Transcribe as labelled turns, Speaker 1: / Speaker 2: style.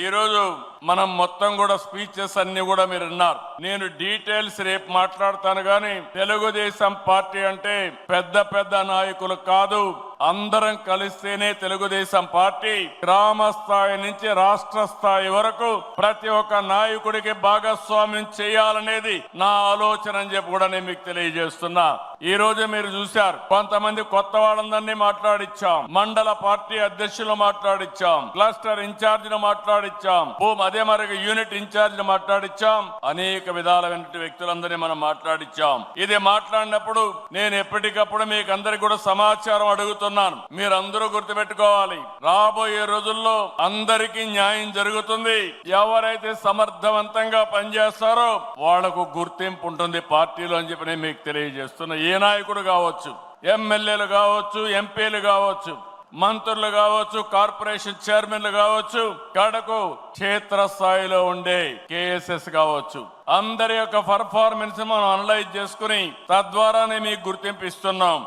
Speaker 1: ఈ రోజు మనం మొత్తం కూడా స్పీచెస్ అన్ని కూడా మీరు విన్నారు. నేను డీటెయిల్స్ రేపు మాట్లాడతాను కానీ తెలుగుదేశం పార్టీ అంటే పెద్ద పెద్ద నాయకులు కాదు, అందరం కలిస్తేనే తెలుగుదేశం పార్టీ గ్రామ స్థాయి నుంచి రాష్ట్ర స్థాయి వరకు ప్రతి ఒక్క నాయకుడికి భాగస్వామ్యం చేయాలనేది నా ఆలోచన అని చెప్పి కూడా నేను మీకు తెలియజేస్తున్నా. ఈ రోజు మీరు చూశారు, కొంతమంది కొత్త వాళ్ళందరినీ మాట్లాడిచ్చాం, మండల పార్టీ అధ్యక్షులు మాట్లాడిచ్చాం, క్లస్టర్ ఇన్ఛార్జిని మాట్లాడిచ్చాం, అదే మరి యూనిట్ ఇన్ఛార్జిని మాట్లాడిచ్చాం, అనేక విధాలైన వ్యక్తులందరినీ మనం మాట్లాడిచ్చాం. ఇది మాట్లాడినప్పుడు నేను ఎప్పటికప్పుడు మీకు అందరికి కూడా సమాచారం అడుగుతున్నాను. మీరందరూ గుర్తుపెట్టుకోవాలి, రాబోయే రోజుల్లో అందరికీ న్యాయం జరుగుతుంది. ఎవరైతే సమర్థవంతంగా పనిచేస్తారో వాళ్లకు గుర్తింపు ఉంటుంది పార్టీలో అని చెప్పి నేను మీకు తెలియజేస్తున్నా. ఏ నాయకుడు కావచ్చు, ఎమ్మెల్యేలు కావచ్చు, ఎంపీలు కావచ్చు, మంత్రులు కావచ్చు, కార్పొరేషన్ చైర్మన్లు కావచ్చు, కడకు క్షేత్రస్థాయిలో ఉండే కేఎస్ఎస్ కావచ్చు, అందరి యొక్క పర్ఫార్మెన్స్ మనం అనలైజ్ చేసుకుని తద్వారానే మీకు గుర్తింపు ఇస్తున్నాం.